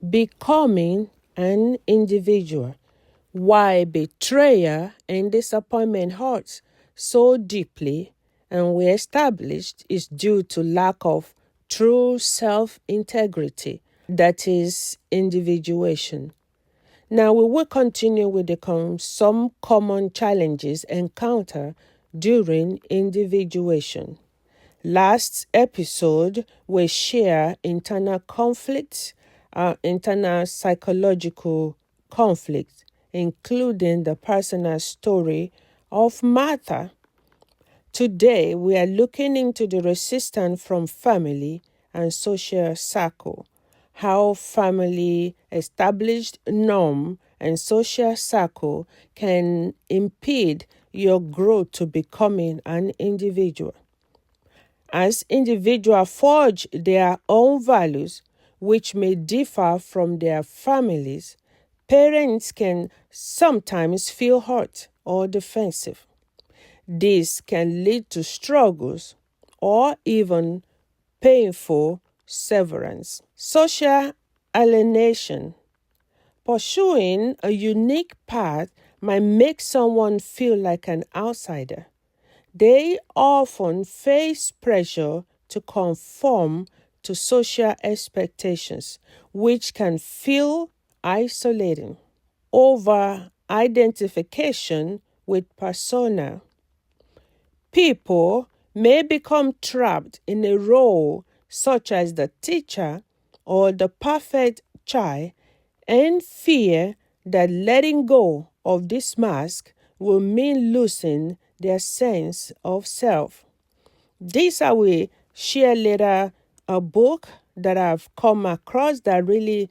Becoming an individual. Why betrayal and disappointment hurts so deeply and we established is due to lack of true self-integrity, that is, individuation. Now we will continue with some common challenges encountered during individuation. Last episode, we share internal conflicts, internal psychological conflicts, including the personal story of Martha. Today, we are looking into the resistance from family and social circle, how family established norm and social circle can impede your growth to becoming an individual. As individuals forge their own values, which may differ from their families, parents can sometimes feel hurt or defensive. This can lead to struggles or even painful severance. Social alienation. Pursuing a unique path might make someone feel like an outsider. They often face pressure to conform to social expectations, which can feel isolating. Over-identification with persona. People may become trapped in a role such as the teacher or the perfect child and fear that letting go of this mask will mean losing their sense of self. This I will share later a book that I've come across that really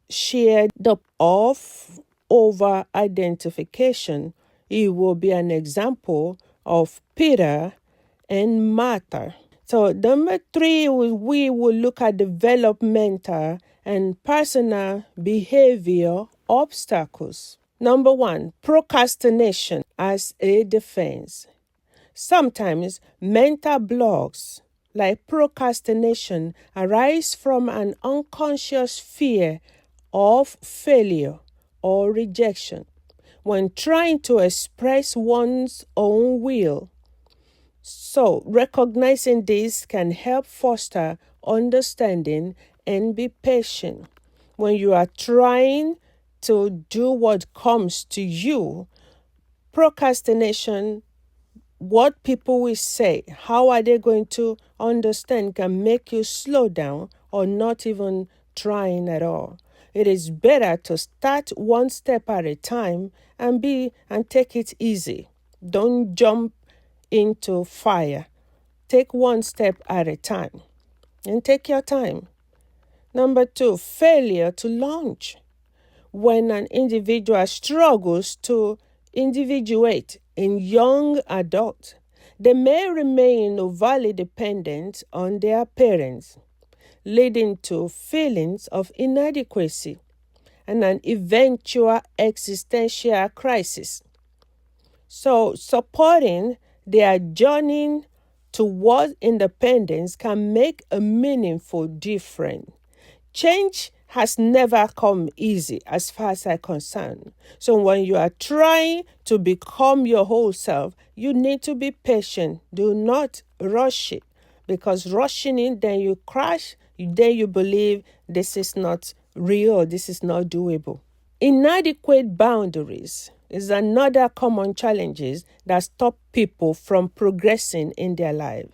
shared the of over-identification. It will be an example of Peter and Martha. So number 3, we will look at developmental and personal behavior obstacles. Number 1, procrastination as a defense. Sometimes mental blocks like procrastination arise from an unconscious fear of failure or rejection when trying to express one's own will. So, recognizing this can help foster understanding and be patient. When you are trying to do what comes to you, procrastination, what people will say, how are they going to understand, can make you slow down or not even trying at all. It is better to start one step at a time and take it easy. Don't jump into fire. Take one step at a time and take your time. Number 2, failure to launch. When an individual struggles to individuate in young adults, they may remain overly dependent on their parents, leading to feelings of inadequacy and an eventual existential crisis. So, supporting their journey toward independence can make a meaningful difference. Change has never come easy as far as I'm concerned. So when you are trying to become your whole self, you need to be patient. Do not rush it, because rushing it, then you crash, then you believe this is not real, this is not doable. Inadequate boundaries is another common challenges that stop people from progressing in their life.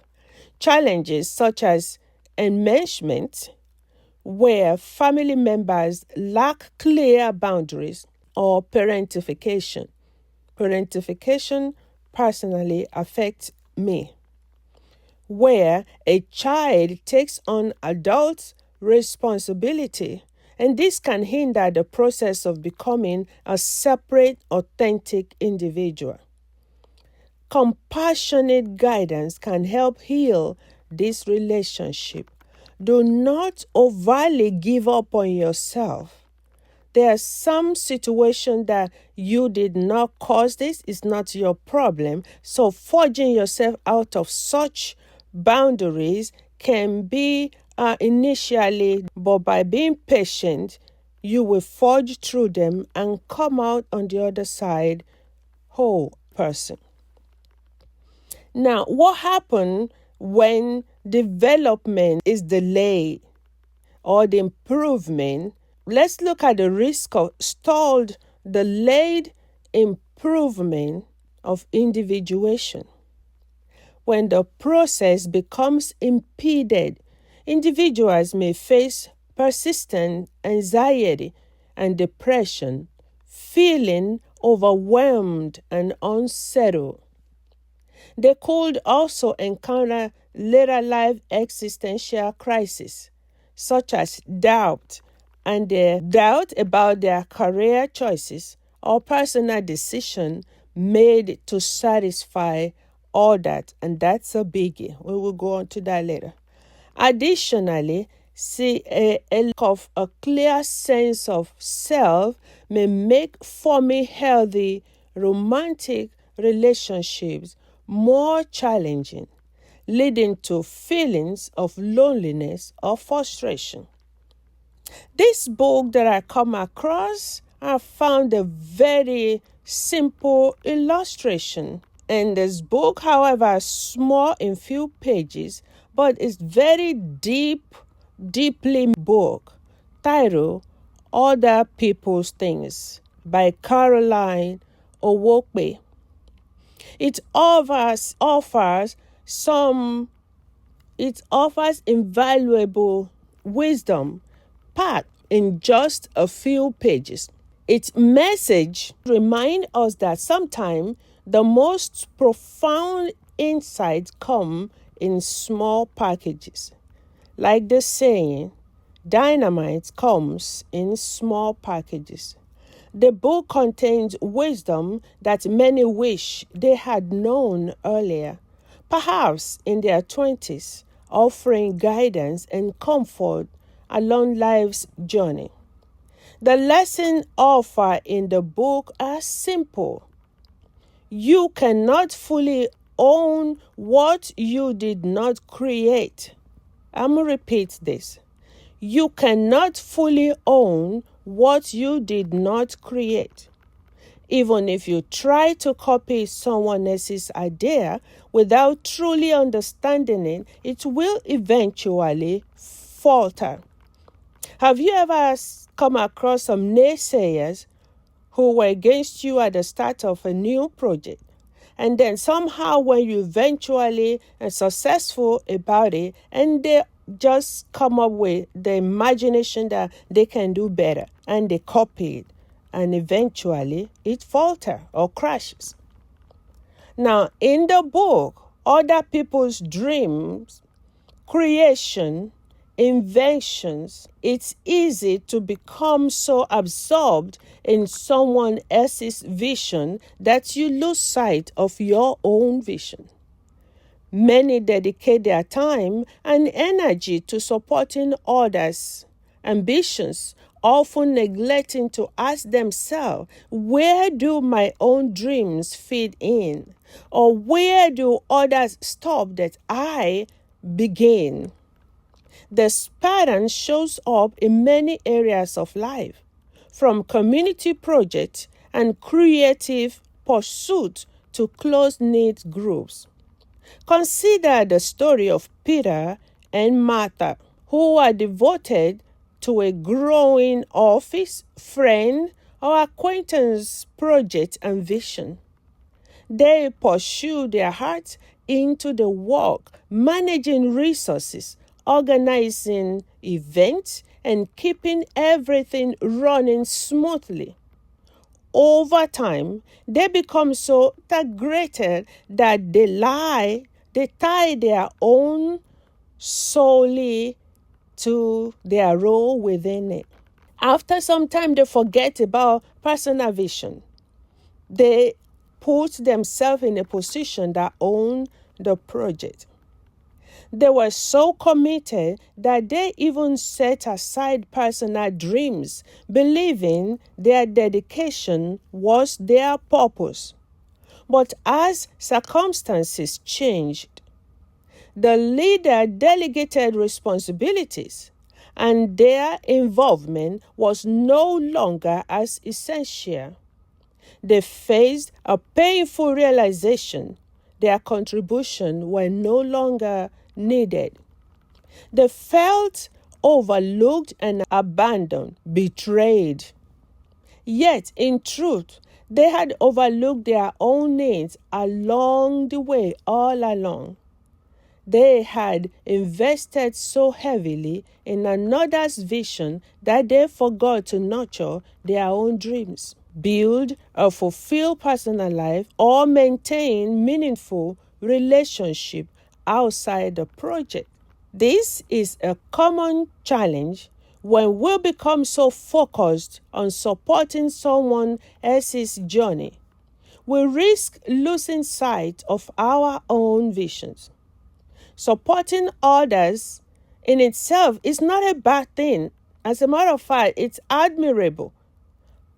Challenges such as enmeshment, where family members lack clear boundaries, or parentification. Parentification personally affects me, where a child takes on adult responsibility, and this can hinder the process of becoming a separate, authentic individual. Compassionate guidance can help heal this relationship. Do not overly give up on yourself. There are some situations that you did not cause this, it's not your problem. So forging yourself out of such boundaries can be initially, but by being patient, you will forge through them and come out on the other side whole person. Now, what happens when development is delayed or the improvement? Let's look at the risk of stalled, delayed improvement of individuation. When the process becomes impeded, individuals may face persistent anxiety and depression, feeling overwhelmed and unsettled. They could also encounter later life existential crises, such as doubt and their doubt about their career choices or personal decision made to satisfy all that, and that's a biggie. We will go on to that later. Additionally, a lack of a clear sense of self may make forming healthy romantic relationships more challenging, leading to feelings of loneliness or frustration. This book that I come across, I found a very simple illustration. And this book, however, is small in few pages, but it's very deeply book titled Other People's Things by Carolyn Owope. It offers invaluable wisdom packed in just a few pages. Its message reminds us that sometimes the most profound insights come in small packages. Like the saying, Dynamite comes in small packages. The book contains wisdom that many wish they had known earlier, perhaps in their 20s, offering guidance and comfort along life's journey. The lessons offered in the book are simple. You cannot fully own what you did not create. I'm going to repeat this. You cannot fully own what you did not create. Even if you try to copy someone else's idea without truly understanding it, it will eventually falter. Have you ever come across some naysayers who were against you at the start of a new project? And then somehow when you eventually are successful about it, and they just come up with the imagination that they can do better, and they copy it, and eventually it falters or crashes. Now, in the book, other people's dreams, creation, inventions, it's easy to become so absorbed in someone else's vision that you lose sight of your own vision. Many dedicate their time and energy to supporting others' ambitions, often neglecting to ask themselves, where do my own dreams fit in? Or where do others stop that I begin? This pattern shows up in many areas of life, from community projects and creative pursuits to close-knit groups. Consider the story of Peter and Martha, who are devoted to a growing office, friend, or acquaintance project and vision. They pursue their hearts into the work, managing resources, organizing events, and keeping everything running smoothly. Over time, they become so integrated that they tie their own solely to their role within it. After some time, they forget about personal vision. They put themselves in a position that own the project. They were so committed that they even set aside personal dreams, believing their dedication was their purpose. But as circumstances changed, The leader delegated responsibilities, and their involvement was no longer as essential. They faced a painful realization their contribution were no longer needed. They felt overlooked and abandoned, betrayed. Yet, in truth, they had overlooked their own needs along the way, all along. They had invested so heavily in another's vision that they forgot to nurture their own dreams, build a fulfilled personal life, or maintain meaningful relationship outside the project. This is a common challenge when we become so focused on supporting someone else's journey. We risk losing sight of our own visions. Supporting others in itself is not a bad thing. As a matter of fact, it's admirable.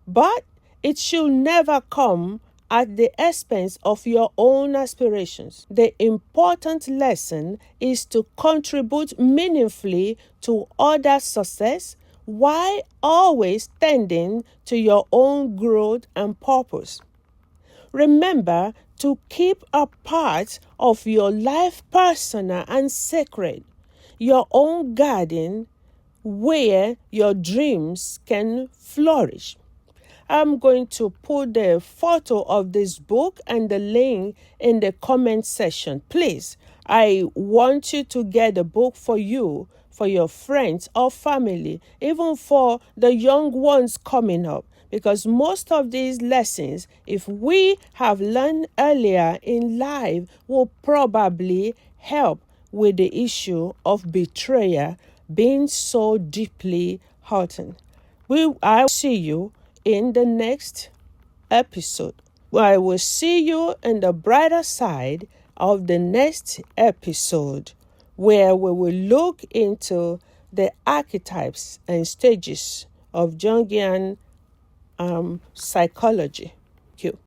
But it should never come at the expense of your own aspirations. The important lesson is to contribute meaningfully to others' success while always tending to your own growth and purpose. Remember to keep a part of your life personal and sacred, your own garden where your dreams can flourish. I'm going to put the photo of this book and the link in the comment section. Please, I want you to get the book for you, for your friends or family, even for the young ones coming up. Because most of these lessons, if we have learned earlier in life, will probably help with the issue of betrayal being so deeply hurting. I will see you in the next episode. I will see you in the brighter side of the next episode, where we will look into the archetypes and stages of Jungian psychology. Thank you.